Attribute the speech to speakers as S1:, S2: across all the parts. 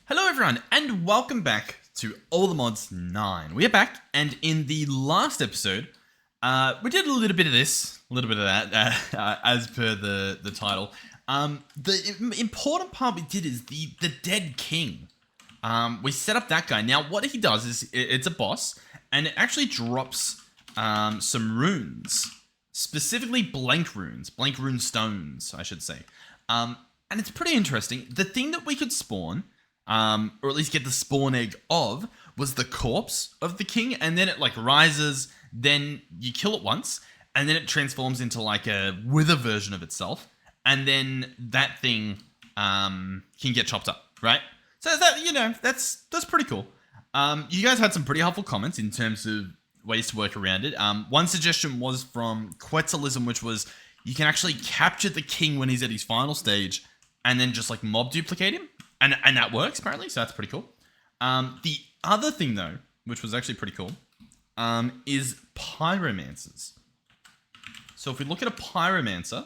S1: Hello everyone, and welcome back to All the Mods 9. We are back, and in the last episode, we did a little bit of this, a little bit of that, as per the title. The important part we did is the Dead King. We set up that guy. Now, what he does is, it's a boss, and it actually drops some runes. Specifically blank runes, blank rune stones, I should say. And it's pretty interesting. The thing that we could spawn, or at least get the spawn egg of, was the corpse of the king, and then it like rises, then you kill it once, and then it transforms into like a wither version of itself, and then that thing can get chopped up, right? So that, that's pretty cool. You guys had some pretty helpful comments in terms of ways to work around it. One suggestion was from Quetzalism, which was you can actually capture the king when he's at his final stage, and then just like mob duplicate him. And that works, apparently, so that's pretty cool. The other thing, though, which was actually pretty cool, is pyromancers. So if we look at a pyromancer,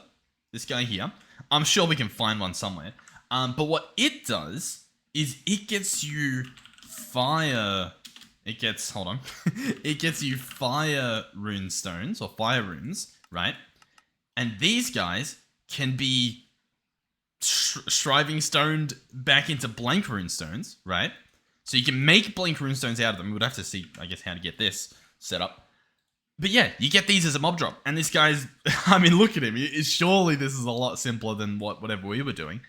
S1: this guy here, I'm sure we can find one somewhere. But what it does is it gets you fire... It gets... Hold on. It gets you fire rune stones, or fire runes, right? And these guys can be shriving stoned back into blank rune stones, right? So you can make blank rune stones out of them. We would have to see, I guess, how to get this set up. But yeah, you get these as a mob drop. And this guy's, I mean, look at him. Surely this is a lot simpler than whatever we were doing.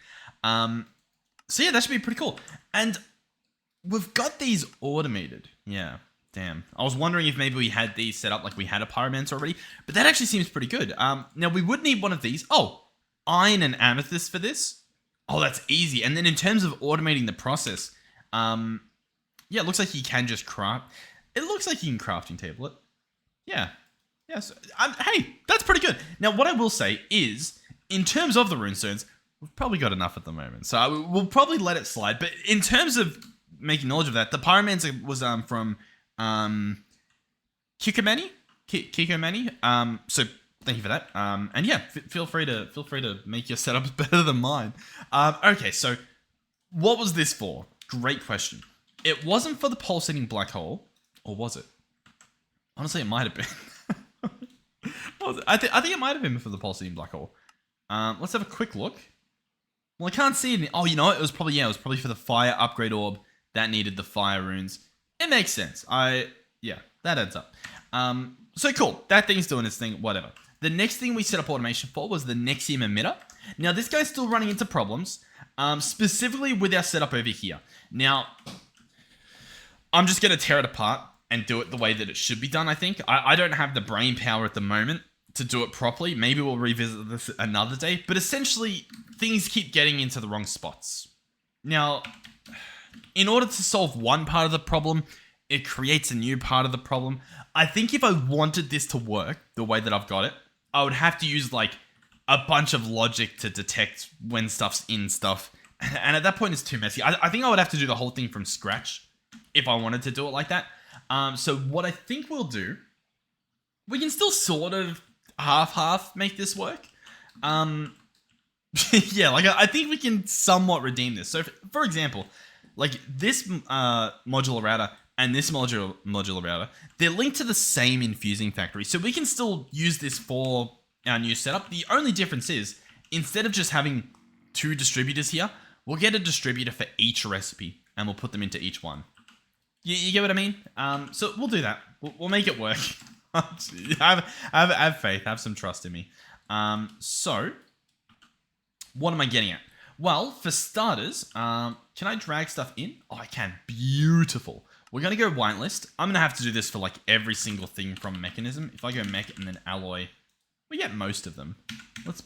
S1: So yeah, that should be pretty cool. And we've got these automated. Yeah, damn. I was wondering if maybe we had these set up like we had a pyromancer already. But that actually seems pretty good. Now, we would need one of these. Oh, iron and amethyst for this. Oh, that's easy. And then in terms of automating the process, yeah, it looks like you can just craft. It looks like you can crafting table it. Yeah. Yes. Hey, that's pretty good. Now, what I will say is, in terms of the runestones, we've probably got enough at the moment. So we'll probably let it slide. But in terms of making knowledge of that, the pyromancer was from Kikomani. So thank you for that. And yeah, feel free to make your setups better than mine. Okay, so what was this for? Great question. It wasn't for the pulsating black hole, or was it? Honestly, it might have been. I think it might have been for the pulsating black hole. Let's have a quick look. Well, I can't see it. Oh, you know what? It was probably for the fire upgrade orb that needed the fire runes. It makes sense. Yeah, that adds up. So cool. That thing's doing its thing. Whatever. The next thing we set up automation for was the nexum emitter. Now, this guy's still running into problems, specifically with our setup over here. Now, I'm just going to tear it apart and do it the way that it should be done, I think. I don't have the brain power at the moment to do it properly. Maybe we'll revisit this another day. But essentially, things keep getting into the wrong spots. Now, in order to solve one part of the problem, it creates a new part of the problem. I think if I wanted this to work the way that I've got it, I would have to use like a bunch of logic to detect when stuff's in stuff. And at that point, it's too messy. I think I would have to do the whole thing from scratch if I wanted to do it like that. So what I think we'll do, we can still sort of half make this work. Yeah, like I think we can somewhat redeem this. So for example, like this modular router and this modular router, they're linked to the same infusing factory. So we can still use this for our new setup. The only difference is, instead of just having two distributors here, we'll get a distributor for each recipe, and we'll put them into each one. You get what I mean? So we'll do that. We'll make it work. have faith. Have some trust in me. So, what am I getting at? Well, for starters, can I drag stuff in? Oh, I can. Beautiful. We're going to go whitelist. I'm going to have to do this for like every single thing from mechanism. If I go mech and then alloy, we get most of them. Let's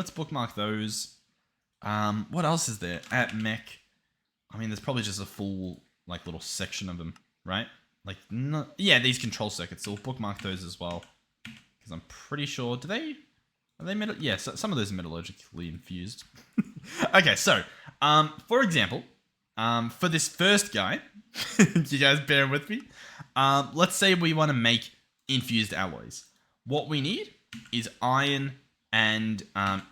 S1: bookmark those. What else is there at mech? I mean, there's probably just a full like little section of them, right? Like, no, yeah, these control circuits. So we'll bookmark those as well, because I'm pretty sure. Are they metal? Yeah, so some of those are metallurgically infused. Okay, so for example, for this first guy, you guys bear with me. Let's say we want to make infused alloys. What we need is iron and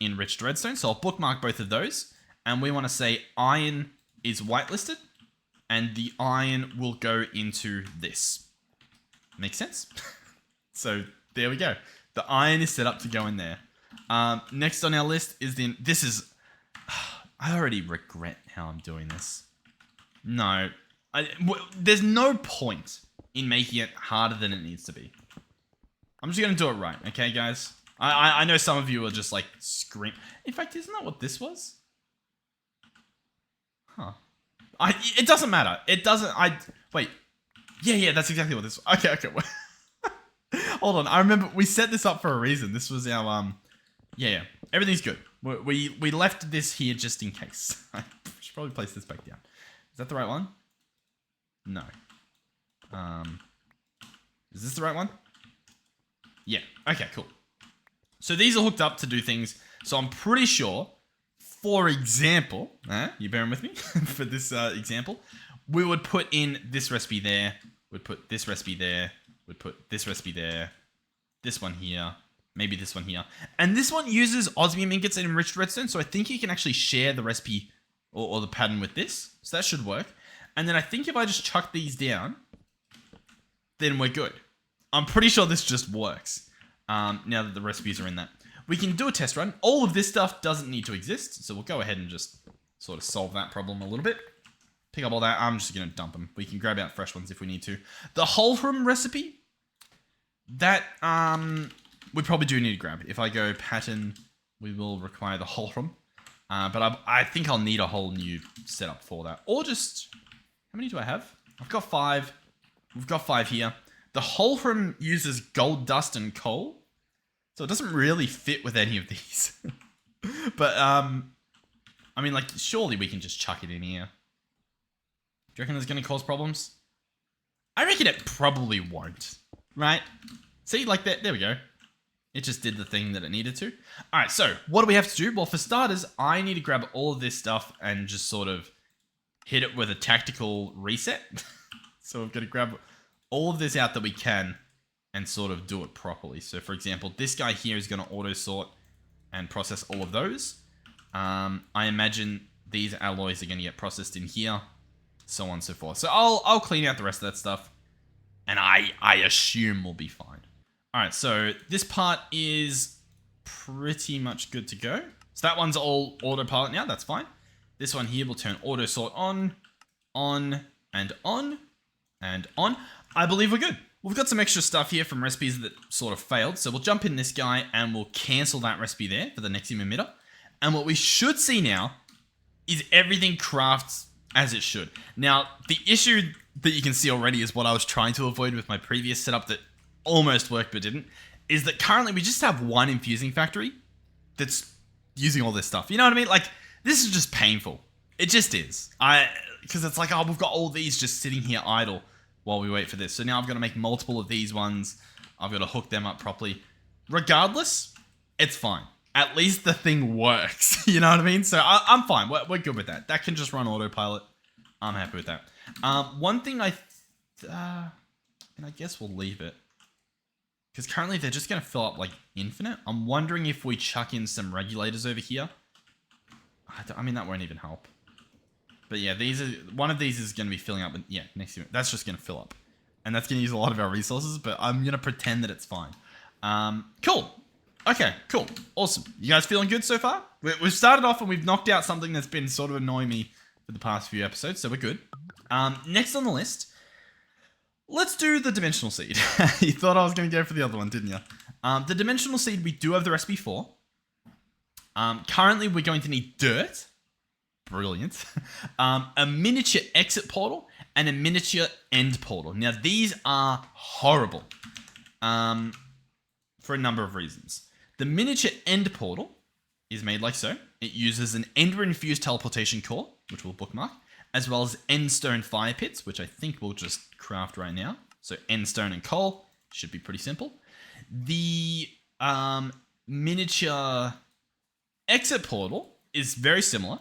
S1: enriched redstone. So I'll bookmark both of those. And we want to say iron is whitelisted, and the iron will go into this. Make sense? So there we go. The iron is set up to go in there. Next on our list is this is, I already regret how I'm doing this. No, there's no point in making it harder than it needs to be. I'm just going to do it right, okay, guys? I know some of you are just like scream. In fact, isn't that what this was? Huh. It doesn't matter. It doesn't. Wait. Yeah, that's exactly what this was. Okay. Hold on. I remember we set this up for a reason. This was our, yeah. Everything's good. We left this here just in case. I should probably place this back down. Is that the right one? No. Is this the right one? Yeah. Okay, cool. So these are hooked up to do things. So I'm pretty sure, for example, you bearing with me for this example, we would put in this recipe there, we'd put this recipe there, we'd put this recipe there, this one here, maybe this one here. And this one uses osmium ingots and enriched redstone, so I think you can actually share the recipe or the pattern with this. So that should work. And then I think if I just chuck these down, then we're good. I'm pretty sure this just works now that the recipes are in that. We can do a test run. All of this stuff doesn't need to exist, so we'll go ahead and just sort of solve that problem a little bit. Pick up all that. I'm just going to dump them. We can grab out fresh ones if we need to. The Holhram recipe, that we probably do need to grab. If I go pattern, we will require the Holhram. But I think I'll need a whole new setup for that. Or just, how many do I have? I've got 5. We've got 5 here. The Holhram uses gold dust and coal, so it doesn't really fit with any of these. But, I mean, like, surely we can just chuck it in here. Do you reckon it's going to cause problems? I reckon it probably won't, right? See, like that, there we go. It just did the thing that it needed to. All right, so what do we have to do? Well, for starters, I need to grab all of this stuff and just sort of hit it with a tactical reset. So we've got to grab all of this out that we can and sort of do it properly. So for example, this guy here is going to auto sort and process all of those. I imagine these alloys are going to get processed in here, so on and so forth. So I'll clean out the rest of that stuff, and I assume we'll be fine. All right, so this part is pretty much good to go. So that one's all autopilot now. That's fine. This one here will turn auto sort on, and on, and on. I believe we're good. We've got some extra stuff here from recipes that sort of failed. So we'll jump in this guy and we'll cancel that recipe there for the nexum emitter. And what we should see now is everything crafts as it should. Now, the issue that you can see already is what I was trying to avoid with my previous setup that almost worked but didn't, is that currently we just have one infusing factory that's using all this stuff. You know what I mean? Like, this is just painful. It just is. Because it's like, oh, we've got all these just sitting here idle while we wait for this. So now I've got to make multiple of these ones. I've got to hook them up properly. Regardless, it's fine. At least the thing works. You know what I mean? So I'm fine. We're good with that. That can just run autopilot. I'm happy with that. One thing and I guess we'll leave it, because currently they're just going to fill up like infinite. I'm wondering if we chuck in some regulators over here. I mean, that won't even help. But yeah, one of these is going to be filling up. Yeah, next to it. That's just going to fill up. And that's going to use a lot of our resources, but I'm going to pretend that it's fine. Cool. Okay, cool. Awesome. You guys feeling good so far? We've started off and we've knocked out something that's been sort of annoying me for the past few episodes, so we're good. Next on the list, let's do the dimensional seed. You thought I was going to go for the other one, didn't you? The dimensional seed we do have the recipe for. Currently, we're going to need dirt. Brilliant. A miniature exit portal and a miniature end portal. Now, these are horrible for a number of reasons. The miniature end portal is made like so. It uses an ender-infused teleportation core, which we'll bookmark, as well as endstone fire pits, which I think we'll just craft right now. So endstone and coal should be pretty simple. The miniature exit portal is very similar.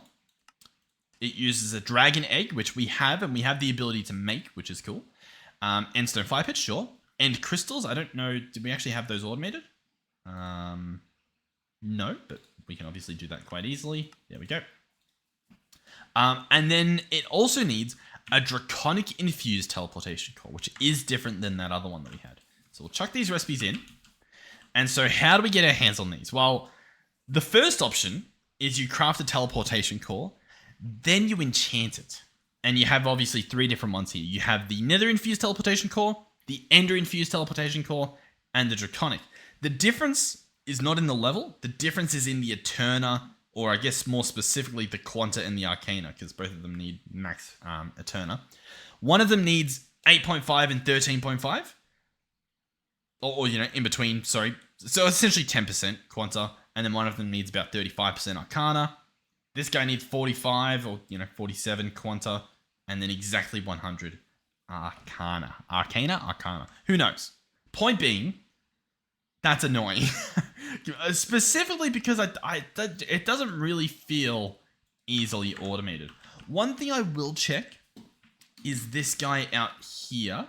S1: It uses a dragon egg, which we have, and we have the ability to make, which is cool. Endstone fire pits, sure. End crystals, I don't know, did we actually have those automated? No, but we can obviously do that quite easily. There we go. And then it also needs a draconic infused teleportation core, which is different than that other one that we had. So we'll chuck these recipes in. And so how do we get our hands on these? Well, the first option is you craft a teleportation core, then you enchant it. And you have obviously 3 different ones here. You have the nether infused teleportation core, the ender infused teleportation core, and the draconic. The difference is not in the level. The difference is in the Eterna, or I guess more specifically the Quanta and the Arcana, because both of them need max Eterna. One of them needs 8.5 and 13.5. Or, you know, in between, sorry. So essentially 10% Quanta, and then one of them needs about 35% Arcana. This guy needs 45 or, you know, 47 Quanta, and then exactly 100 Arcana. Arcana. Who knows? Point being, that's annoying. Specifically because it doesn't really feel easily automated. One thing I will check is this guy out here.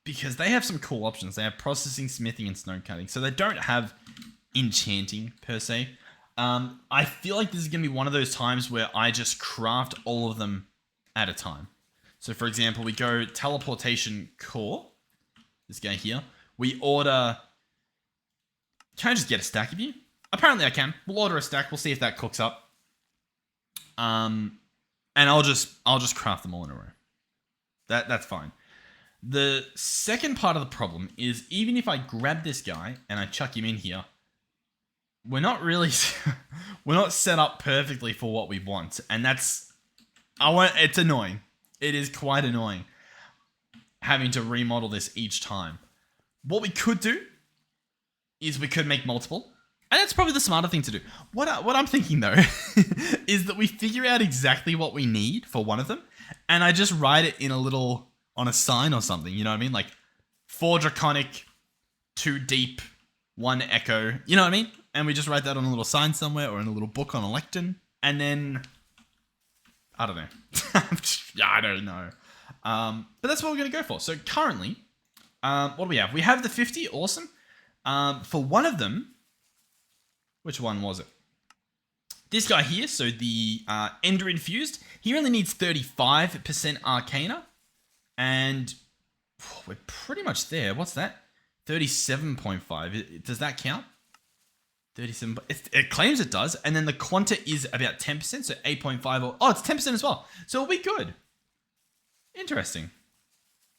S1: Because they have some cool options. They have processing, smithing, and stone cutting. So they don't have enchanting per se. I feel like this is going to be one of those times where I just craft all of them at a time. So for example, we go teleportation core. This guy here. We order... Can I just get a stack of you? Apparently I can. We'll order a stack. We'll see if that cooks up. And I'll just craft them all in a row. That's fine. The second part of the problem is even if I grab this guy and I chuck him in here, we're not set up perfectly for what we want. And it's annoying. It is quite annoying having to remodel this each time. What we could do is we could make multiple. And that's probably the smarter thing to do. What I'm thinking though is that we figure out exactly what we need for one of them. And I just write it in on a sign or something, you know what I mean? Like 4 draconic, 2 deep, 1 echo, you know what I mean? And we just write that on a little sign somewhere or in a little book on a lectern. And then, I don't know. Yeah, I don't know. But that's what we're going to go for. So currently, what do we have? We have the 50, awesome. For one of them, which one was it? This guy here, so the Ender Infused, he only needs 35% Arcana. And we're pretty much there. What's that? 37.5. Does that count? 37. It claims it does. And then the Quanta is about 10%. So 8.5. Oh, it's 10% as well. So it'll be good. Interesting.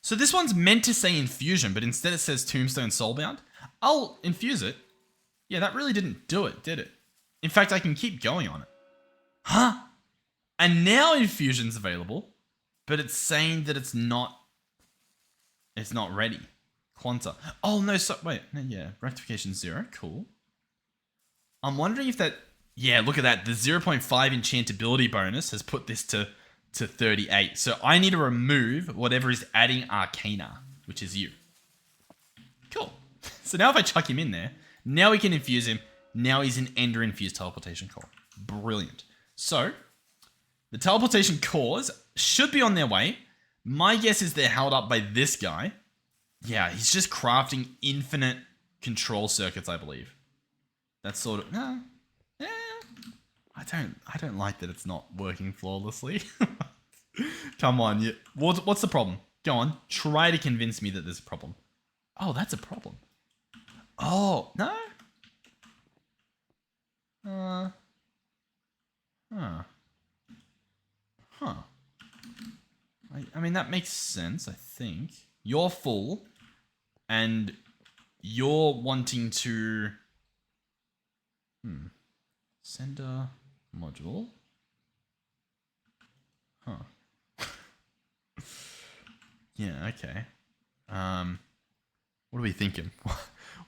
S1: So this one's meant to say infusion, but instead it says Tombstone Soulbound. I'll infuse it. Yeah, that really didn't do it, did it? In fact, I can keep going on it. Huh? And now infusion's available. But it's saying that it's not ready. Quanta. Oh, no, wait. No, yeah, rectification 0. Cool. I'm wondering if that... Yeah, look at that. The 0.5 enchantability bonus has put this to 38. So I need to remove whatever is adding Arcana, which is you. Cool. So now if I chuck him in there, now we can infuse him. Now he's an Ender Infused Teleportation Core. Brilliant. So... the teleportation cores should be on their way. My guess is they're held up by this guy. Yeah, he's just crafting infinite control circuits, I believe. That's sort of... I don't like that it's not working flawlessly. Come on. What's the problem? Go on. Try to convince me that there's a problem. Oh, that's a problem. Oh, no? Huh. I mean, that makes sense, I think. You're full, and you're wanting to... Sender module. Huh. Yeah, okay. What are we thinking?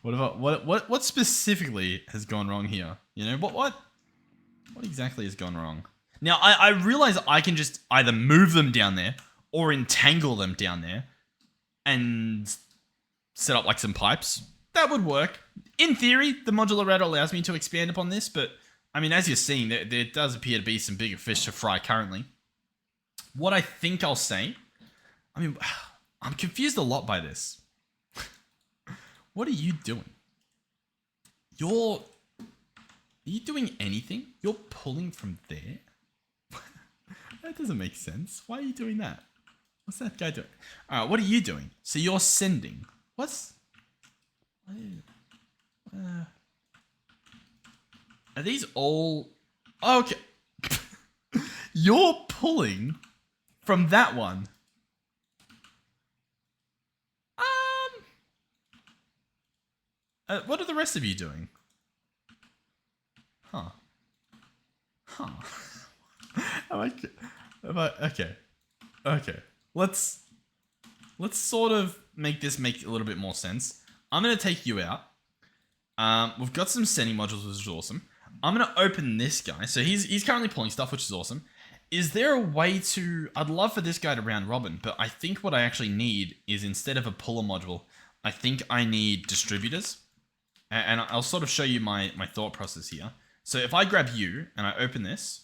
S1: What specifically has gone wrong here? You know, what exactly has gone wrong? Now, I realize I can just either move them down there or entangle them down there and set up like some pipes. That would work. In theory, the modular router allows me to expand upon this, but I mean, as you're seeing, there does appear to be some bigger fish to fry currently. What I think I'll say, I mean, I'm confused a lot by this. What are you doing? Are you doing anything? You're pulling from there? That doesn't make sense. Why are you doing that? What's that guy doing? All right, what are you doing? So you're sending. What's... are these all... Oh, okay. You're pulling from that one. What are the rest of you doing? Huh. Okay. Okay. Let's sort of make this make a little bit more sense. I'm gonna take you out. We've got some sending modules, which is awesome. I'm gonna open this guy. So he's currently pulling stuff, which is awesome. Is there a way to... I'd love for this guy to round robin, but I think what I actually need is, instead of a puller module, I think I need distributors. And I'll sort of show you my thought process here. So if I grab you and I open this...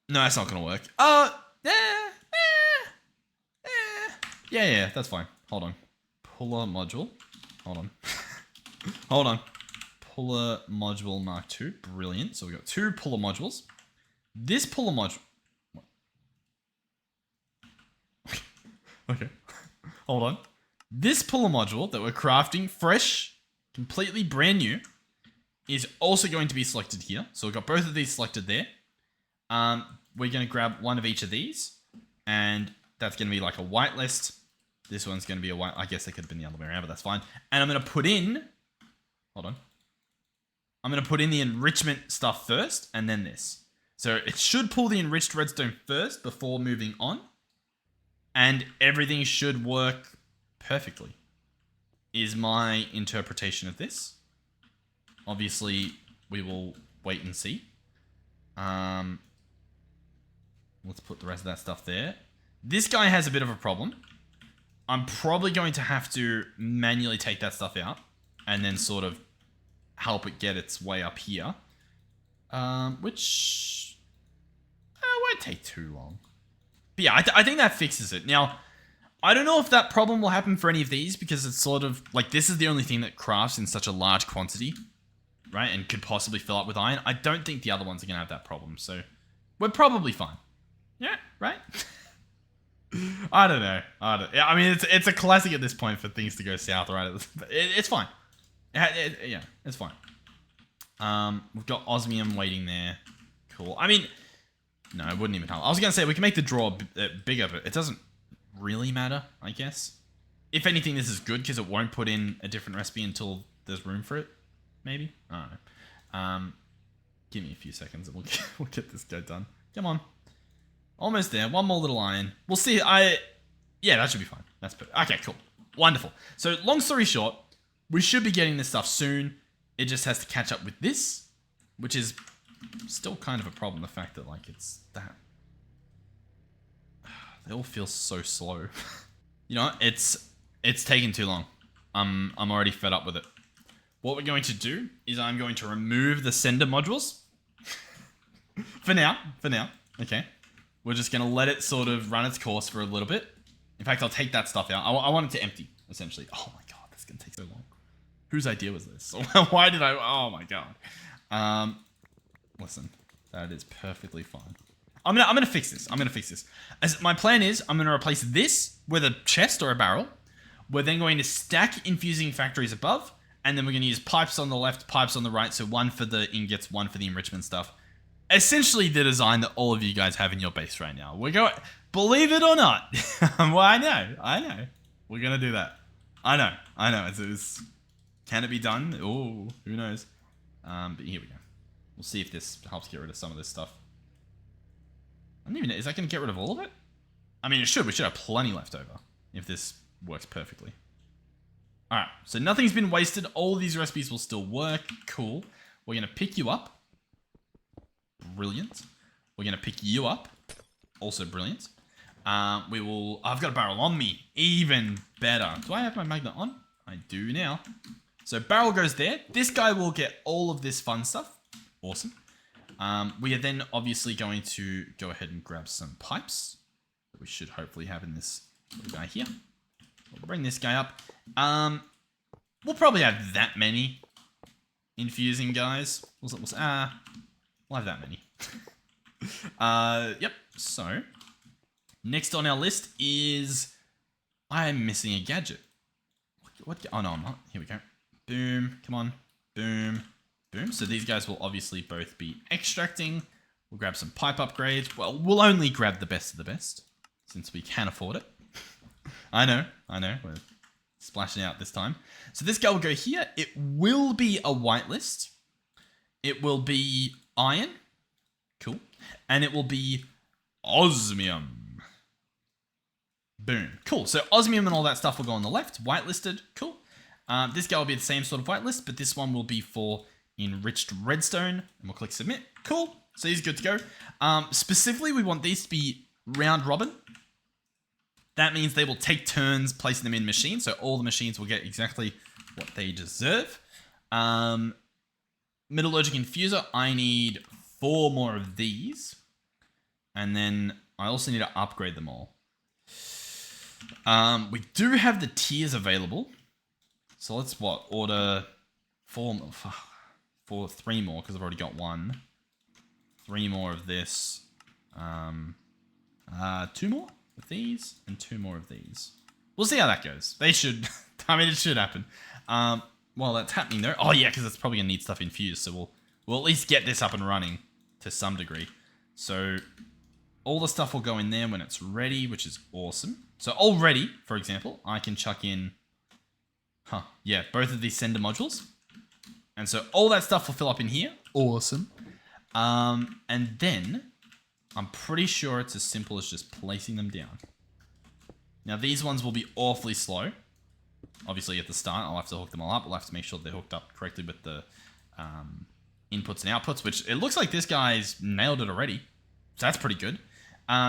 S1: No, that's not going to work. Yeah, that's fine. Hold on. Puller module. Hold on. Hold on. Puller module Mark II. Brilliant. So we've got 2 puller modules. This puller module... Okay. Hold on. This puller module that we're crafting, fresh, completely brand new, is also going to be selected here. So we've got both of these selected there. We're going to grab one of each of these, and that's going to be like a white list. This one's going to be a white... I guess they could have been the other way around, but that's fine. And I'm going to put in... Hold on. I'm going to put in the enrichment stuff first, and then this. So it should pull the enriched redstone first before moving on. And everything should work perfectly, is my interpretation of this. Obviously, we will wait and see. Let's put the rest of that stuff there. This guy has a bit of a problem. I'm probably going to have to manually take that stuff out and then sort of help it get its way up here. Which won't take too long. But yeah, I think that fixes it. Now, I don't know if that problem will happen for any of these, because it's sort of like, this is the only thing that crafts in such a large quantity, right? And could possibly fill up with iron. I don't think the other ones are going to have that problem. So we're probably fine. Yeah, right? I don't know. I mean, it's a classic at this point for things to go south, right? It's fine. Yeah, it's fine. We've got osmium waiting there. Cool. I mean, no, it wouldn't even help. I was going to say, we can make the drawer bigger, but it doesn't really matter, I guess. If anything, this is good, because it won't put in a different recipe until there's room for it. Maybe? I don't know. Give me a few seconds and we'll get this guy done. Come on. Almost there. One more little iron. We'll see. Yeah, that should be fine. That's perfect. Okay, cool. Wonderful. So, long story short, we should be getting this stuff soon. It just has to catch up with this, which is still kind of a problem. The fact that, like, it's that... They all feel so slow. You know, it's taking too long. I'm already fed up with it. What we're going to do is I'm going to remove the sender modules. For now. Okay. We're just going to let it sort of run its course for a little bit. In fact, I'll take that stuff out. I want it to empty, essentially. Oh my god, this is going to take so long. Whose idea was this? Why did I... Oh my god. Listen, that is perfectly fine. I'm gonna fix this. As my plan is, I'm gonna replace this with a chest or a barrel. We're then going to stack infusing factories above, and then we're gonna use pipes on the left, pipes on the right. So one for the ingots, one for the enrichment stuff. Essentially, the design that all of you guys have in your base right now. We're going, believe it or not. Well, I know. We're gonna do that. I know. It's can it be done? Oh, who knows? But here we go. We'll see if this helps get rid of some of this stuff. I don't even know. Is that going to get rid of all of it? I mean, it should. We should have plenty left over if this works perfectly. Alright, so nothing's been wasted. All of these recipes will still work. Cool. We're going to pick you up. Brilliant. We're going to pick you up. Also brilliant. I've got a barrel on me. Even better. Do I have my magnet on? I do now. So barrel goes there. This guy will get all of this fun stuff. Awesome. We are then obviously going to go ahead and grab some pipes that we should hopefully have in this little guy here. We'll bring this guy up. We'll probably have that many infusing guys. We'll have that many. Yep. So, next on our list is I am missing a gadget. What? Oh no, I'm not. Here we go. Boom. Come on. Boom. Boom. So these guys will obviously both be extracting. We'll grab some pipe upgrades. Well, we'll only grab the best of the best since we can afford it. I know. We're splashing out this time. So this guy will go here. It will be a whitelist. It will be iron. Cool. And it will be osmium. Boom. Cool. So osmium and all that stuff will go on the left. Whitelisted. Cool. This guy will be the same sort of whitelist, but this one will be for enriched redstone. And we'll click submit. Cool. So he's good to go. Specifically, we want these to be round robin. That means they will take turns placing them in machines. So all the machines will get exactly what they deserve. Metallurgic infuser. I need 4 more of these. And then I also need to upgrade them all. We do have the tiers available. So let's order 3 more because I've already got 1. 3 more of this. 2 more of these and 2 more of these. We'll see how that goes. They should, I mean, it should happen. While that's happening though, oh yeah, because it's probably gonna need stuff infused. So we'll at least get this up and running to some degree. So all the stuff will go in there when it's ready, which is awesome. So already, for example, I can chuck in, both of these sender modules. And so all that stuff will fill up in here. Awesome. And then I'm pretty sure it's as simple as just placing them down. Now these ones will be awfully slow. Obviously at the start, I'll have to hook them all up. I'll have to make sure they're hooked up correctly with the inputs and outputs, which it looks like this guy's nailed it already. So that's pretty good.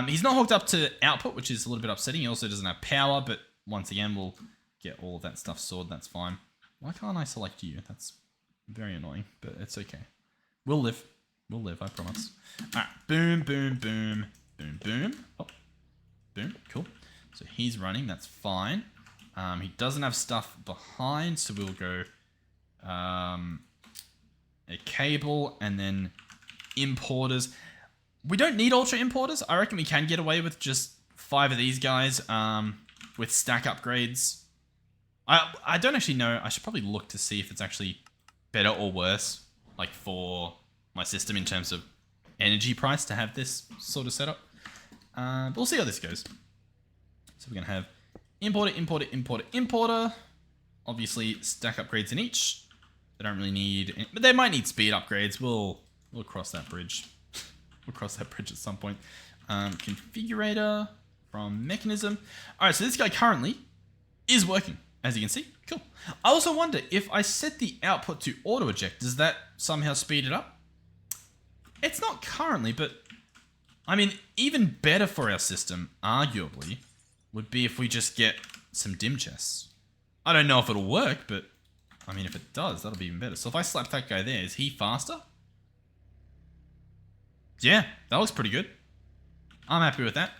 S1: He's not hooked up to output, which is a little bit upsetting. He also doesn't have power, but once again, we'll get all of that stuff sorted. That's fine. Why can't I select you? That's very annoying, but it's okay. We'll live. We'll live, I promise. All right. Boom, boom, boom, boom, boom. Oh, boom. Cool. So he's running. That's fine. He doesn't have stuff behind, so we'll go a cable and then importers. We don't need ultra importers. I reckon we can get away with just 5 of these guys with stack upgrades. I don't actually know. I should probably look to see if it's actually better or worse, like for my system in terms of energy price to have this sort of setup. But we'll see how this goes. So we're going to have importer, importer, importer, importer. Obviously, stack upgrades in each. They don't really need, but they might need speed upgrades. We'll cross that bridge. We'll cross that bridge at some point. Configurator from mechanism. All right, so this guy currently is working, as you can see. Cool. I also wonder if I set the output to auto eject, does that somehow speed it up? It's not currently, but I mean, even better for our system, arguably, would be if we just get some dim chests. I don't know if it'll work, but I mean, if it does, that'll be even better. So if I slap that guy there, is he faster? Yeah, that looks pretty good. I'm happy with that.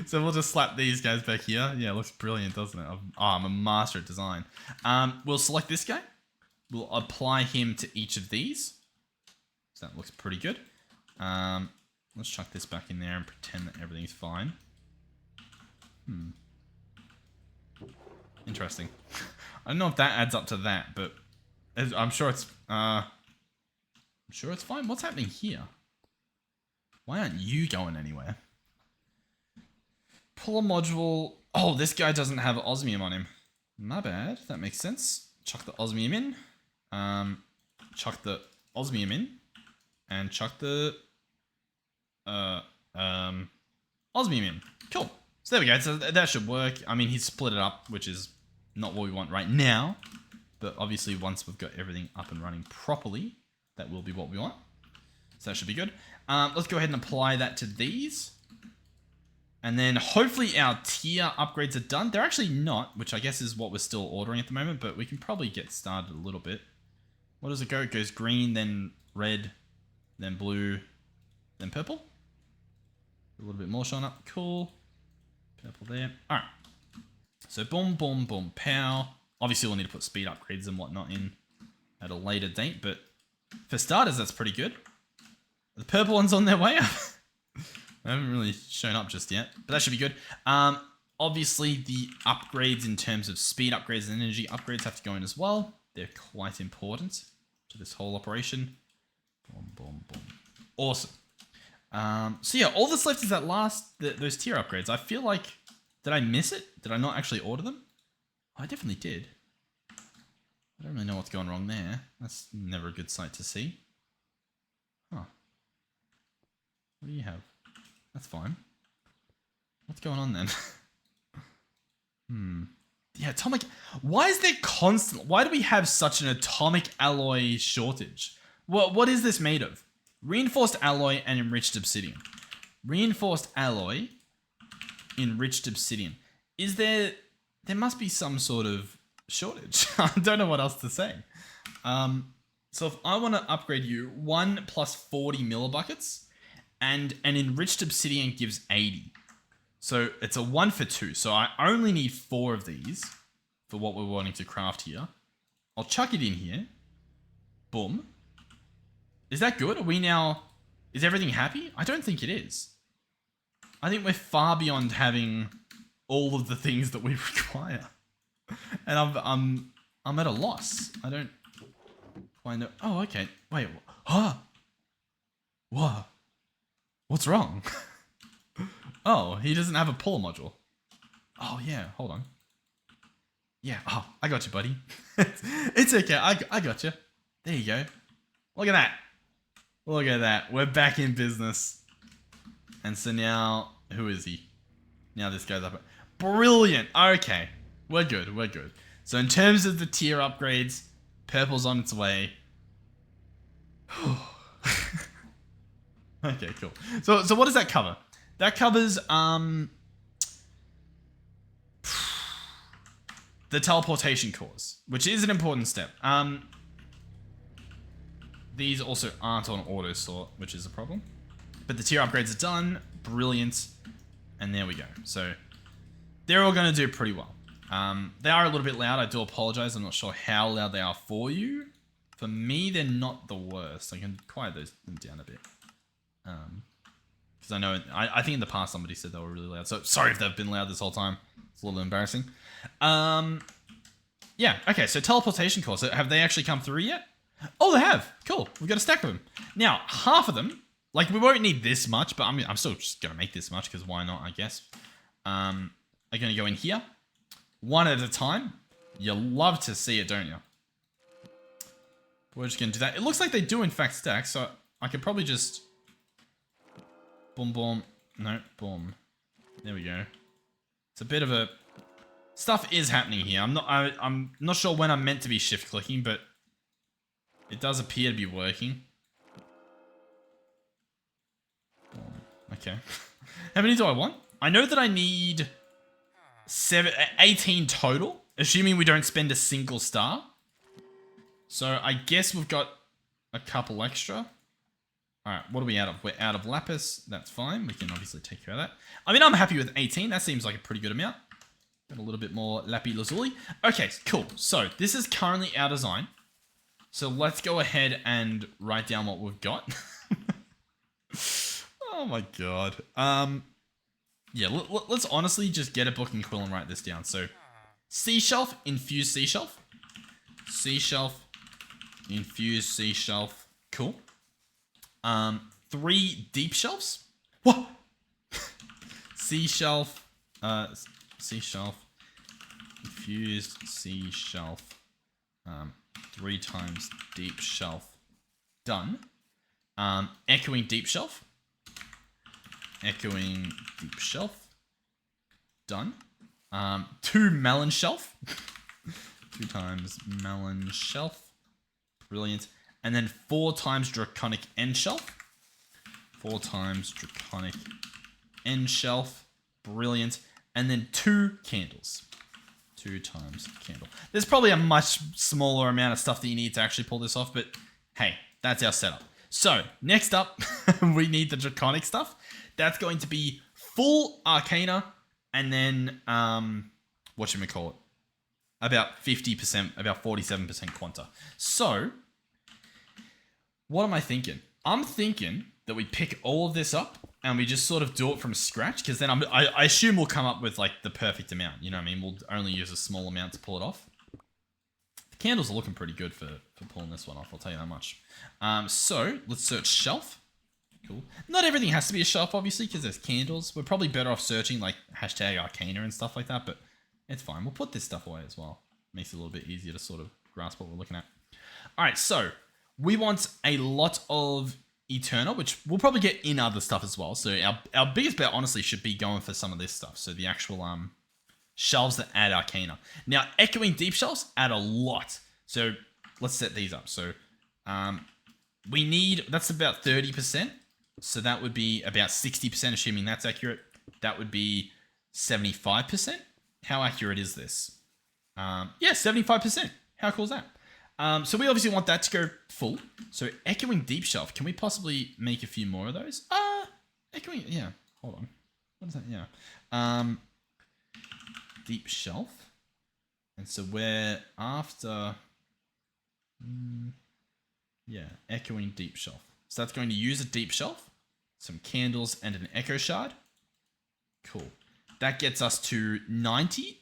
S1: So we'll just slap these guys back here. Yeah, it looks brilliant, doesn't it? I'm a master at design. We'll select this guy. We'll apply him to each of these. So that looks pretty good. Let's chuck this back in there and pretend that everything's fine. Interesting. I don't know if that adds up to that, but I'm sure it's fine. What's happening here? Why aren't you going anywhere? Pull a module. Oh, this guy doesn't have osmium on him. My bad. That makes sense. Chuck the osmium in. Chuck the osmium in. And chuck the osmium in. Cool. So there we go. So that should work. I mean, he's split it up, which is not what we want right now. But obviously, once we've got everything up and running properly, that will be what we want. So that should be good. Let's go ahead and apply that to these. And then hopefully our tier upgrades are done. They're actually not, which I guess is what we're still ordering at the moment, but we can probably get started a little bit. What does it go? It goes green, then red, then blue, then purple. A little bit more showing up. Cool. Purple there. All right. So boom, boom, boom, pow. Obviously we'll need to put speed upgrades and whatnot in at a later date, but for starters, that's pretty good. The purple one's on their way up. They haven't really shown up just yet, but that should be good. Obviously, the upgrades in terms of speed upgrades and energy upgrades have to go in as well. They're quite important to this whole operation. Boom, boom, boom. Awesome. So yeah, all that's left is that those tier upgrades. I feel like, did I miss it? Did I not actually order them? I definitely did. I don't really know what's going wrong there. That's never a good sight to see. Huh. What do you have? That's fine. What's going on then? Yeah, atomic... Why is there constant... Why do we have such an atomic alloy shortage? What is this made of? Reinforced alloy and enriched obsidian. Reinforced alloy, enriched obsidian. Is there... There must be some sort of shortage. I don't know what else to say. So if I want to upgrade you, 1 plus 40 millibuckets, and an enriched obsidian gives 80. So it's a 1 for 2. So I only need 4 of these for what we're wanting to craft here. I'll chuck it in here. Boom. Is that good? Are we now... Is everything happy? I don't think it is. I think we're far beyond having all of the things that we require. And I'm at a loss. I don't quite know. Oh, okay. Wait. Huh? What? What's wrong? Oh, he doesn't have a pull module. Oh, yeah. Hold on. Yeah. Oh, I got you, buddy. It's okay. I got you. There you go. Look at that. Look at that. We're back in business. And so now, who is he? Now this goes up. Brilliant. Okay. We're good. We're good. So in terms of the tier upgrades, purple's on its way. Okay, cool. So what does that cover? That covers the teleportation cores, which is an important step. These also aren't on auto sort, which is a problem. But the tier upgrades are done. Brilliant. And there we go. So they're all going to do pretty well. They are a little bit loud. I do apologize. I'm not sure how loud they are for you. For me, they're not the worst. I can quiet them down a bit. Because I know, I think in the past somebody said they were really loud. So sorry if they've been loud this whole time. It's a little embarrassing. Yeah, okay, so teleportation cores. Have they actually come through yet? Oh, they have. Cool. We've got a stack of them. Now, half of them, like we won't need this much, but I'm still just going to make this much because why not, I guess. Are going to go in here. One at a time. You love to see it, don't you? We're just going to do that. It looks like they do in fact stack, so I could probably just... Boom, boom. No, boom. There we go. It's a bit of a... Stuff is happening here. I'm not sure when I'm meant to be shift clicking, but it does appear to be working. Boom. Okay. How many do I want? I know that I need 18 total, assuming we don't spend a single star. So I guess we've got a couple extra. Alright, what are we out of? We're out of lapis. That's fine. We can obviously take care of that. I mean, I'm happy with 18. That seems like a pretty good amount. Got a little bit more lapi lazuli. Okay, cool. So this is currently our design. So let's go ahead and write down what we've got. Oh my god. Yeah, let's honestly just get a book and quill and write this down. So sea shelf, infused sea shelf. Sea shelf, infused sea shelf. Cool. 3 deep shelves. What? Sea shelf, infused sea shelf. 3 times deep shelf. Done. Echoing deep shelf. Echoing deep shelf. Done. 2 melon shelf. 2 times melon shelf. Brilliant. And then 4 times draconic end shelf. 4 times draconic end shelf. Brilliant. And then 2 candles. 2 times candle. There's probably a much smaller amount of stuff that you need to actually pull this off, but hey, that's our setup. So, next up, we need the draconic stuff. That's going to be full arcana, and then, whatchamacallit? About 50%, about 47% quanta. So, what am I thinking? I'm thinking that we pick all of this up and we just sort of do it from scratch, because then I assume we'll come up with like the perfect amount. You know what I mean? We'll only use a small amount to pull it off. The candles are looking pretty good for pulling this one off, I'll tell you that much. So let's search shelf. Cool. Not everything has to be a shelf, obviously, because there's candles. We're probably better off searching like hashtag Arcana and stuff like that, but it's fine. We'll put this stuff away as well. Makes it a little bit easier to sort of grasp what we're looking at. All right, so we want a lot of Eterna, which we'll probably get in other stuff as well. So our biggest bet, honestly, should be going for some of this stuff. So the actual shelves that add Arcana. Now, Echoing Deep Shelves add a lot. So let's set these up. So we need, that's about 30%. So that would be about 60%, assuming that's accurate. That would be 75%. How accurate is this? Yeah, 75%. How cool is that? So we obviously want that to go full. So Echoing Deep Shelf. Can we possibly make a few more of those? Echoing, yeah. Hold on. What is that? Yeah. Deep Shelf. And so we're after... yeah, Echoing Deep Shelf. So that's going to use a Deep Shelf, some candles, and an Echo Shard. Cool. That gets us to 90.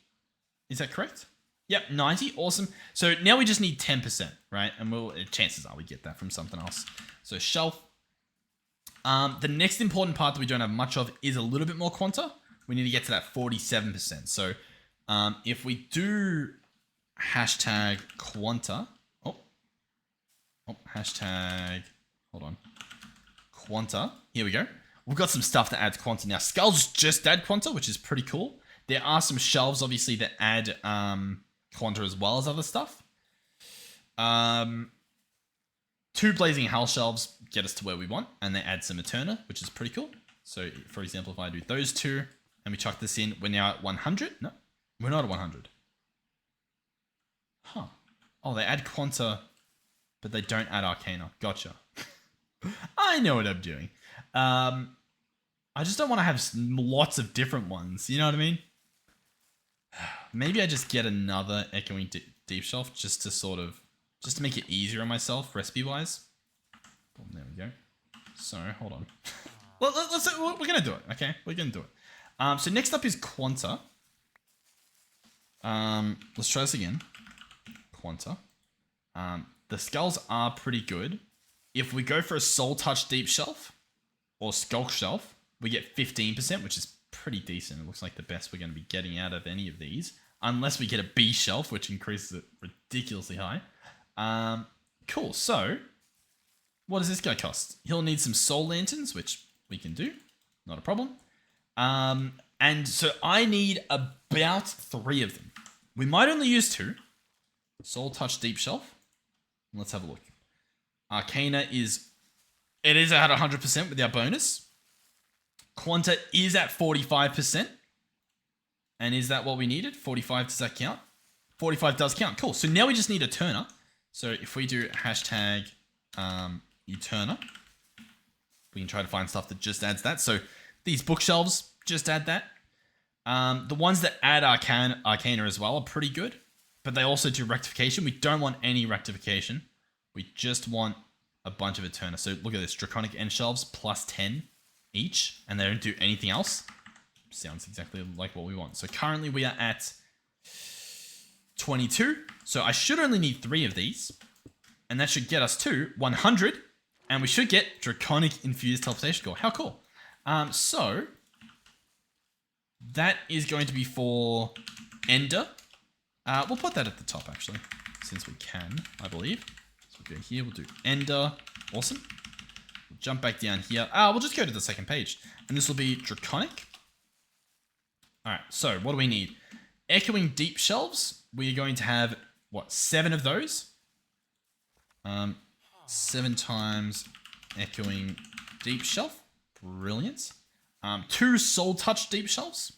S1: Is that correct? Yep, 90. Awesome. So now we just need 10%, right? And chances are we get that from something else. So shelf. The next important part that we don't have much of is a little bit more quanta. We need to get to that 47%. So if we do hashtag quanta. Hashtag, hold on. Quanta. Here we go. We've got some stuff that adds quanta. Now, skulls just add quanta, which is pretty cool. There are some shelves, obviously, that add quanta as well as other stuff. 2 Blazing Hell shelves get us to where we want, and they add some Eterna, which is pretty cool. So, for example, if I do those 2, and we chuck this in, we're now at 100. No, we're not at 100. Huh. Oh, they add quanta, but they don't add Arcana. Gotcha. I know what I'm doing. I just don't want to have lots of different ones. You know what I mean? Maybe I just get another Echoing Deep Shelf just to make it easier on myself, recipe-wise. Boom, there we go. So, hold on. We're going to do it, okay? We're going to do it. So next up is Quanta. Let's try this again. Quanta. The skulls are pretty good. If we go for a Soul Touch Deep Shelf or Skulk Shelf, we get 15%, which is pretty decent. It looks like the best we're going to be getting out of any of these. Unless we get a B Shelf, which increases it ridiculously high. Cool, so what does this guy cost? He'll need some Soul Lanterns, which we can do. Not a problem. And so I need about 3 of them. We might only use 2. Soul Touch Deep Shelf. Let's have a look. Arcana is at 100% with our bonus. Quanta is at 45%. And is that what we needed? 45, does that count? 45 does count. Cool. So now we just need Eterna. So if we do hashtag Eterna, we can try to find stuff that just adds that. So these bookshelves just add that. The ones that add Arcana as well are pretty good. But they also do rectification. We don't want any rectification. We just want a bunch of Eterna. So look at this. Draconic End Shelves plus 10 each. And they don't do anything else. Sounds exactly like what we want. So currently we are at 22. So I should only need 3 of these. And that should get us to 100. And we should get Draconic Infused Teleportation Core. How cool. So that is going to be for Ender. We'll put that at the top, actually, since we can, I believe. So we'll go here, we'll do Ender. Awesome. We'll jump back down here. We'll just go to the second page. And this will be Draconic. All right, so what do we need? Echoing Deep Shelves. We are going to have, 7 of those? 7 times Echoing Deep Shelf. Brilliant. 2 Soul Touch Deep Shelves.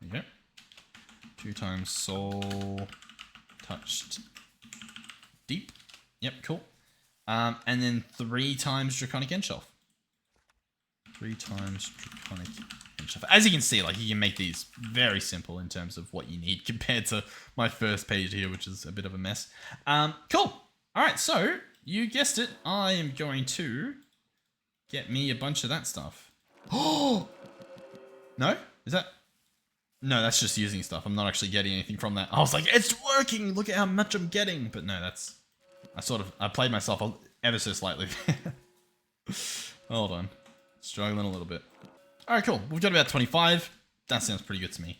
S1: There you go. 2 times Soul Touched Deep. Yep, cool. And then 3 times Draconic End Shelf. 3 times Draconic End Shelf. As you can see, like, you can make these very simple in terms of what you need compared to my first page here, which is a bit of a mess. Cool. All right, so you guessed it. I am going to get me a bunch of that stuff. Oh! No? Is that... No, that's just using stuff. I'm not actually getting anything from that. I was like, it's working! Look at how much I'm getting! But no, that's... I played myself ever so slightly. Hold on. Struggling a little bit. Alright, cool. We've got about 25. That sounds pretty good to me.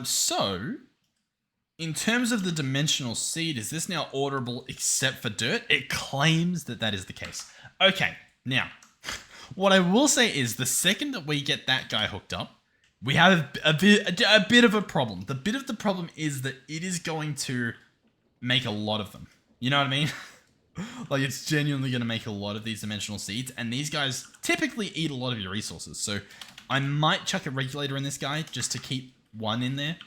S1: So... In terms of the dimensional seed, is this now orderable except for dirt? It claims that that is the case. Okay, now, what I will say is the second that we get that guy hooked up, we have a bit of a problem. The bit of the problem is that it is going to make a lot of them. You know what I mean? Like, it's genuinely going to make a lot of these dimensional seeds, and these guys typically eat a lot of your resources. So I might chuck a regulator in this guy just to keep one in there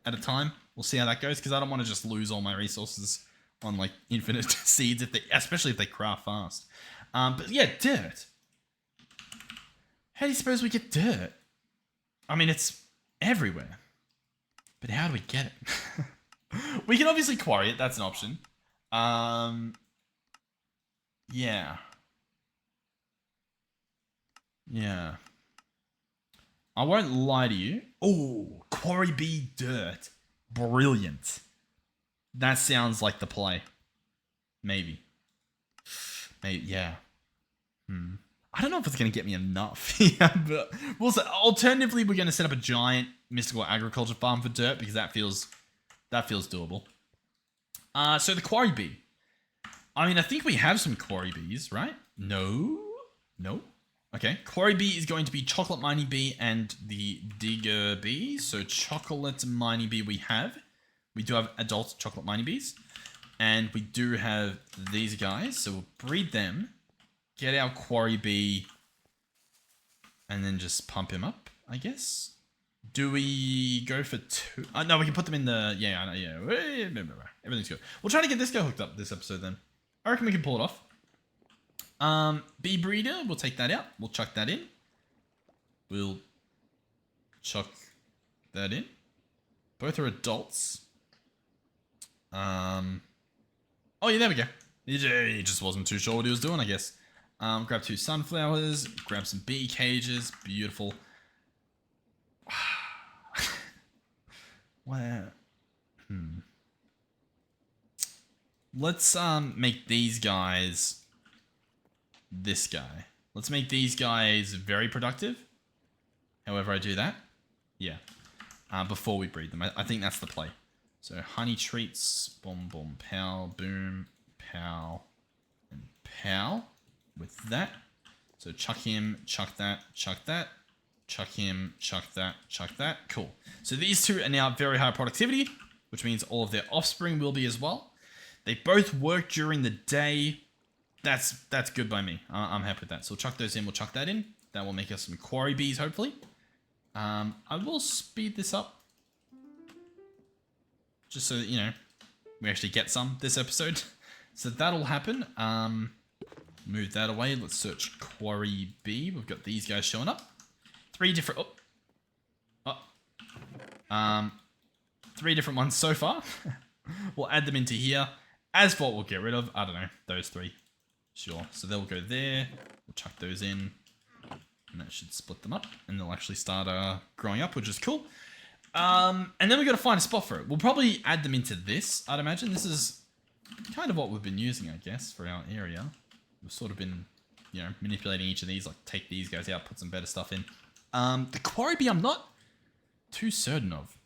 S1: at a time. We'll see how that goes, because I don't want to just lose all my resources on, like, infinite seeds, especially if they craft fast. But yeah, dirt. How do you suppose we get dirt? I mean, it's everywhere. But how do we get it? We can obviously quarry it. That's an option. Yeah. Yeah. I won't lie to you. Oh, quarry B dirt. Brilliant. That sounds like the play. Maybe, yeah. I don't know if it's going to get me enough. Yeah, but we'll say, alternatively, we're going to set up a giant mystical agriculture farm for dirt, because that feels doable. So the quarry bee. I mean, I think we have some quarry bees, right? No. Okay, quarry bee is going to be chocolate mining bee and the digger bee. So chocolate mining bee we have. We do have adult chocolate mining bees. And we do have these guys. So we'll breed them. Get our quarry bee. And then just pump him up, I guess. Do we go for 2? No, we can put them in the... Yeah. Everything's good. We'll try to get this guy hooked up this episode then. I reckon we can pull it off. Bee breeder, we'll take that out. We'll chuck that in. We'll chuck that in. Both are adults. Oh yeah, there we go. He just wasn't too sure what he was doing, I guess. Grab 2 sunflowers. Grab some bee cages. Beautiful. Where? Let's make these guys... This guy. Let's make these guys very productive. However I do that. Yeah. Before we breed them. I think that's the play. So honey treats. Boom, boom, pow, boom, pow, and pow. With that. So chuck him, chuck that, chuck that. Chuck him, chuck that, chuck that. Cool. So these two are now very high productivity, which means all of their offspring will be as well. They both work during the day. That's good by me. I'm happy with that. So we'll chuck those in. We'll chuck that in. That will make us some quarry bees, hopefully. I will speed this up. Just so that, you know, we actually get some this episode. So that'll happen. Move that away. Let's search quarry bee. We've got these guys showing up. 3 different... three different ones so far. We'll add them into here. As for what we'll get rid of, I don't know, those 3. Sure. So they'll go there. We'll chuck those in. And that should split them up. And they'll actually start growing up, which is cool. And then we've got to find a spot for it. We'll probably add them into this, I'd imagine. This is kind of what we've been using, I guess, for our area. We've sort of been, you know, manipulating each of these. Like, take these guys out, put some better stuff in. The quarry bee, I'm not too certain of.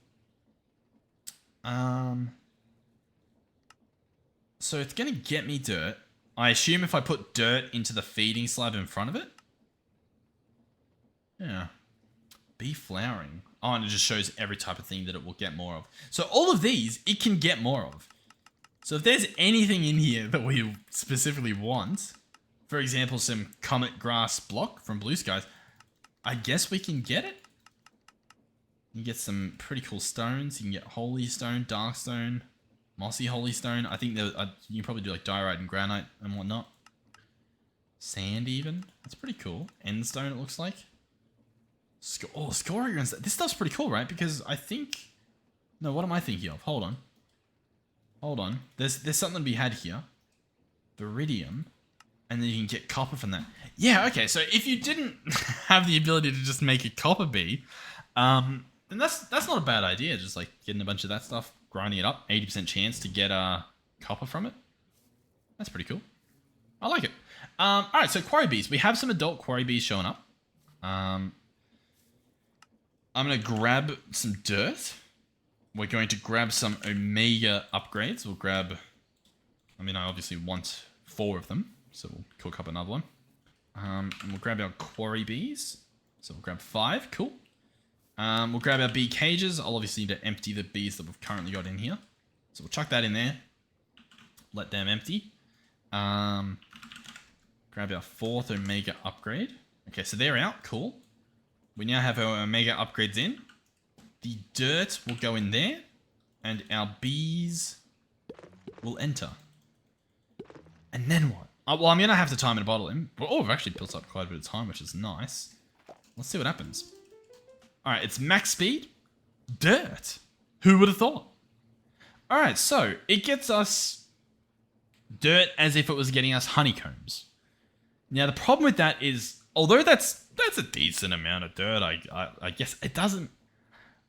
S1: So it's going to get me dirt. I assume if I put dirt into the feeding slab in front of it. Yeah. Bee flowering. Oh, and it just shows every type of thing that it will get more of. So all of these, it can get more of. So if there's anything in here that we specifically want, for example, some comet grass block from Blue Skies, I guess we can get it. You get some pretty cool stones. You can get holy stone, dark stone, mossy holy stone. I think that you can probably do like diorite and granite and whatnot. Sand even. That's pretty cool. End stone it looks like. Oh, scoria and stuff. This stuff's pretty cool, right? Because I think... No, what am I thinking of? Hold on. Hold on. There's something to be had here. Viridium. And then you can get copper from that. Yeah, okay, so if you didn't have the ability to just make a copper bee, then that's not a bad idea. Just like getting a bunch of that stuff, grinding it up, 80% chance to get copper from it. That's pretty cool. I like it. All right, so quarry bees. We have some adult quarry bees showing up. I'm gonna grab some dirt. We're going to grab some omega upgrades. We'll grab. I mean, I obviously want 4 of them, so we'll cook up another one. And we'll grab our quarry bees. So we'll grab 5. Cool. We'll grab our bee cages. I'll obviously need to empty the bees that we've currently got in here. So we'll chuck that in there. Let them empty. Grab our 4th omega upgrade. Okay, so they're out. Cool. We now have our omega upgrades in. The dirt will go in there. And our bees will enter. And then what? Well, I'm going to have to time and bottle him. Oh, we've actually built up quite a bit of time, which is nice. Let's see what happens. Alright, it's max speed. Dirt. Who would have thought? Alright, so it gets us dirt as if it was getting us honeycombs. Now, the problem with that is, although that's a decent amount of dirt, I guess it doesn't...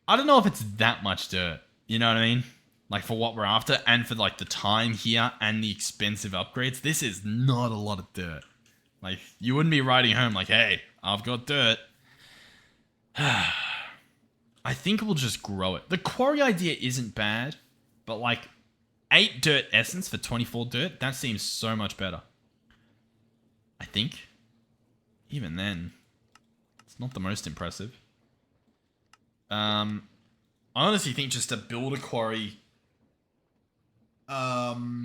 S1: I don't know if it's that much dirt. You know what I mean? Like, for what we're after, and for, like, the time here, and the expensive upgrades, this is not a lot of dirt. Like, you wouldn't be riding home like, hey, I've got dirt. I think we'll just grow it. The quarry idea isn't bad, but, like, 8 dirt essence for 24 dirt, that seems so much better. I think. Even then, it's not the most impressive. I honestly think just to build a quarry...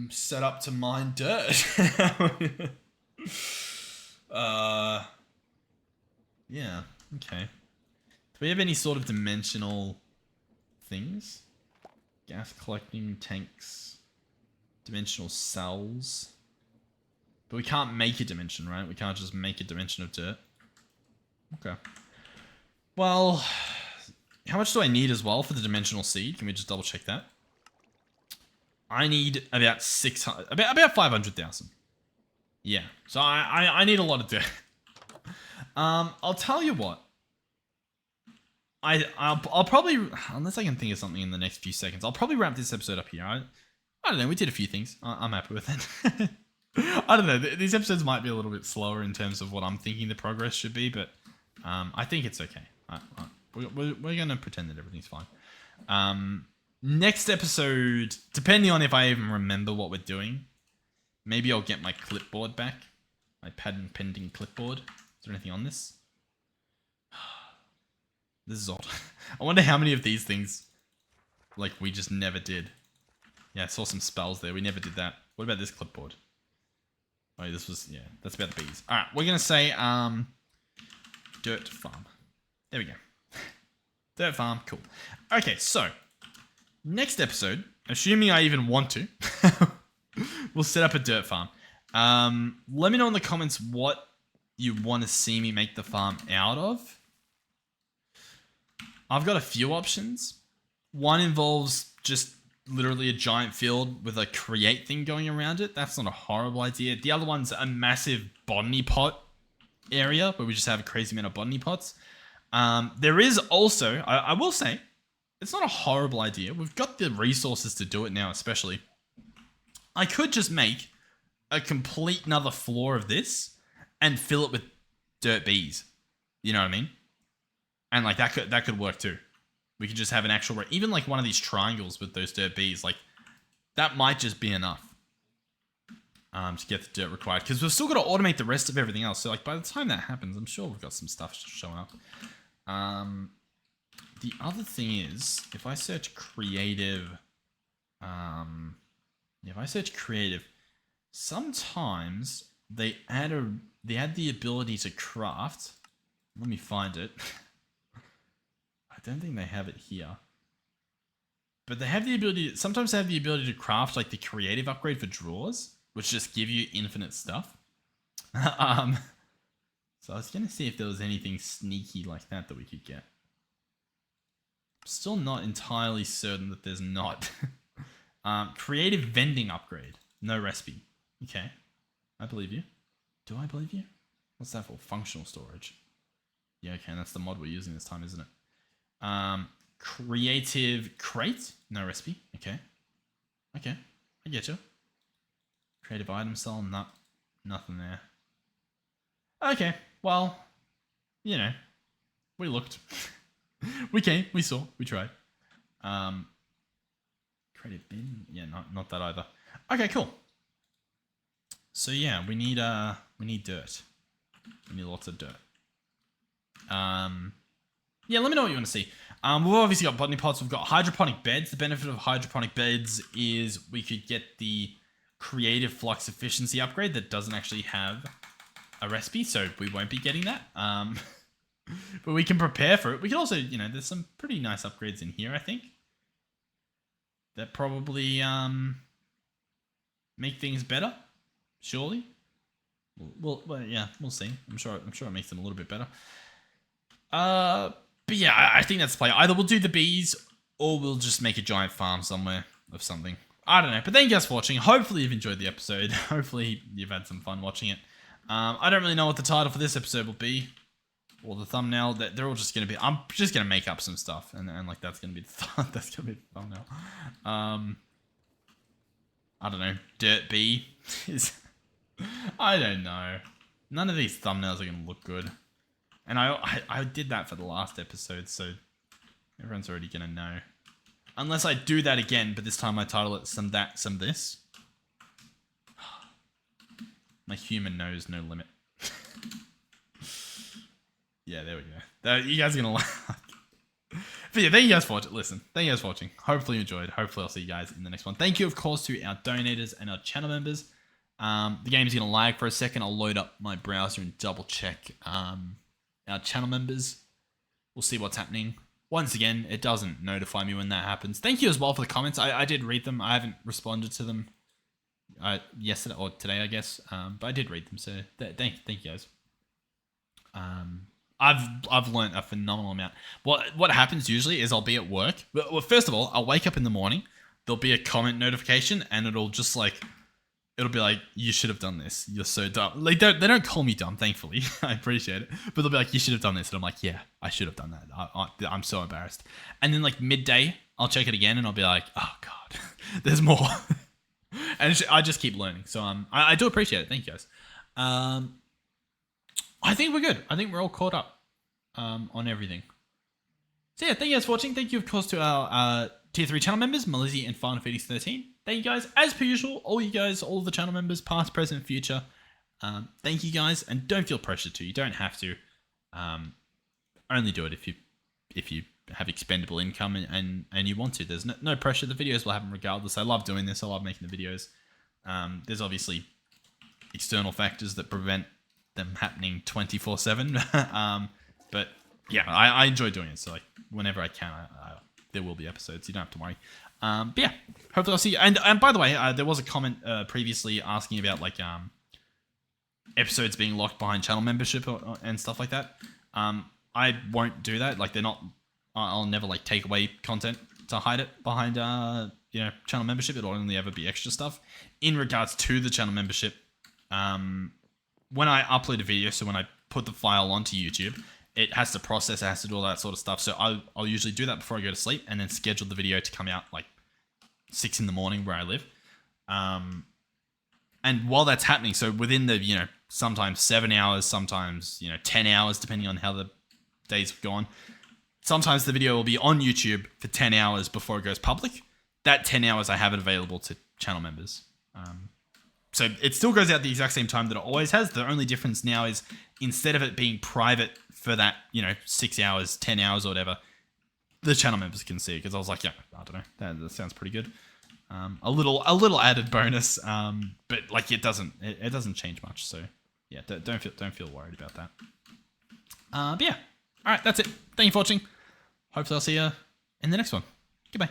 S1: set up to mine dirt. Yeah, okay. Do we have any sort of dimensional things? Gas collecting tanks, dimensional cells. But we can't make a dimension, right? We can't just make a dimension of dirt. Okay. Well, how much do I need as well for the dimensional seed? Can we just double check that? I need about 600, about 500,000. Yeah, so I need a lot of dirt. I'll tell you what. I'll probably, unless I can think of something in the next few seconds, I'll probably wrap this episode up here. I don't know. We did a few things. I'm happy with it. I don't know. These episodes might be a little bit slower in terms of what I'm thinking the progress should be, but I think it's okay. We're gonna pretend that everything's fine. Next episode, depending on if I even remember what we're doing, maybe I'll get my clipboard back. My patent pending clipboard. Is there anything on this? This is odd. I wonder how many of these things, like, we just never did. Yeah, I saw some spells there. We never did that. What about this clipboard? Oh, this was, yeah, that's about the bees. Alright, we're going to say, dirt farm. There we go. Dirt farm, cool. Okay, so, next episode, assuming I even want to, we'll set up a dirt farm. Let me know in the comments what you want to see me make the farm out of. I've got a few options. One involves just literally a giant field with a create thing going around it. That's not a horrible idea. The other one's a massive botany pot area where we just have a crazy amount of botany pots. There is also, I will say, it's not a horrible idea. We've got the resources to do it now, especially. I could just make a complete another floor of this and fill it with dirt bees. You know what I mean? And like that could work too. We could just have an actual, even like one of these triangles with those dirt bees, like that might just be enough to get the dirt required. Because we've still got to automate the rest of everything else. So like by the time that happens, I'm sure we've got some stuff showing up. The other thing is, if I search creative, sometimes they add the ability to craft. Let me find it. I don't think they have it here. But they have the ability, sometimes they have the ability to craft like the creative upgrade for drawers, which just give you infinite stuff. So I was going to see if there was anything sneaky like that we could get. Still not entirely certain that there's not. Creative vending upgrade. No recipe. Okay. I believe you. Do I believe you? What's that for? Functional storage. Yeah, okay, that's the mod we're using this time, isn't it? Creative crate? No recipe. Okay. Okay, I get you. Creative item cell? No, nothing there. Okay, well, you know, we looked. We came, we saw, we tried. Creative bin? Yeah, not that either. Okay, cool. So yeah, we need dirt. We need lots of dirt. Yeah, let me know what you want to see. We've obviously got botany pots. We've got hydroponic beds. The benefit of hydroponic beds is we could get the creative flux efficiency upgrade that doesn't actually have a recipe, so we won't be getting that. But we can prepare for it. We can also, you know, there's some pretty nice upgrades in here, I think, that probably make things better. Surely. Well, yeah, we'll see. I'm sure it makes them a little bit better. But yeah, I think that's the play. Either we'll do the bees or we'll just make a giant farm somewhere of something. I don't know. But thank you guys for watching. Hopefully you've enjoyed the episode. Hopefully you've had some fun watching it. I don't really know what the title for this episode will be, or the thumbnail. They're all just gonna be. I'm just gonna make up some stuff, and like that's gonna be that's gonna be the thumbnail. I don't know. Dirt bee is. I don't know. None of these thumbnails are gonna look good. And I did that for the last episode, so everyone's already gonna know. Unless I do that again, but this time I title it some that, some this. My human knows no limit. Yeah, there we go. You guys are gonna like. But yeah, thank you guys for watching. Listen, thank you guys for watching. Hopefully you enjoyed. Hopefully I'll see you guys in the next one. Thank you, of course, to our donators and our channel members. The game's gonna lag for a second. I'll load up my browser and double check our channel members. We'll see what's happening. Once again, it doesn't notify me when that happens. Thank you as well for the comments. I did read them. I haven't responded to them yesterday or today, I guess. But I did read them. So thank you guys. I've learned a phenomenal amount. What happens usually is I'll be at work. Well, first of all, I'll wake up in the morning. There'll be a comment notification, and it'll be like, you should have done this. You're so dumb. Like they don't call me dumb, thankfully. I appreciate it. But they'll be like, you should have done this. And I'm like, yeah, I should have done that. I'm so embarrassed. And then like midday, I'll check it again and I'll be like, oh God, there's more. And I just keep learning. So I do appreciate it. Thank you guys. I think we're good. I think we're all caught up on everything. So yeah, thank you guys for watching. Thank you, of course, to our Tier 3 channel members, Melizzi and FineFeedix13. Thank you guys, as per usual, all you guys, all of the channel members, past, present, future. Thank you guys, and don't feel pressured to. You don't have to. Only do it if you have expendable income and you want to. There's no pressure. The videos will happen regardless. I love doing this. I love making the videos. There's obviously external factors that prevent them happening 24/7. But yeah, I enjoy doing it. So like whenever I can, there will be episodes. You don't have to worry. But yeah, hopefully I'll see you. And by the way, there was a comment previously asking about like episodes being locked behind channel membership and stuff like that. I won't do that. Like they're not. I'll never like take away content to hide it behind channel membership. It'll only ever be extra stuff. In regards to the channel membership, when I upload a video, so when I put the file onto YouTube, it has to process, it has to do all that sort of stuff. So I'll usually do that before I go to sleep and then schedule the video to come out like 6 in the morning where I live. And while that's happening, so within the, sometimes 7 hours, sometimes, 10 hours, depending on how the days have gone, sometimes the video will be on YouTube for 10 hours before it goes public. That 10 hours, I have it available to channel members. So it still goes out the exact same time that it always has. The only difference now is instead of it being private for that, 6 hours, 10 hours or whatever, the channel members can see it. Because I was like, yeah, I don't know. That sounds pretty good. A little added bonus. But like it doesn't change much. So yeah, don't feel worried about that. But yeah. All right, that's it. Thank you for watching. Hopefully I'll see you in the next one. Goodbye.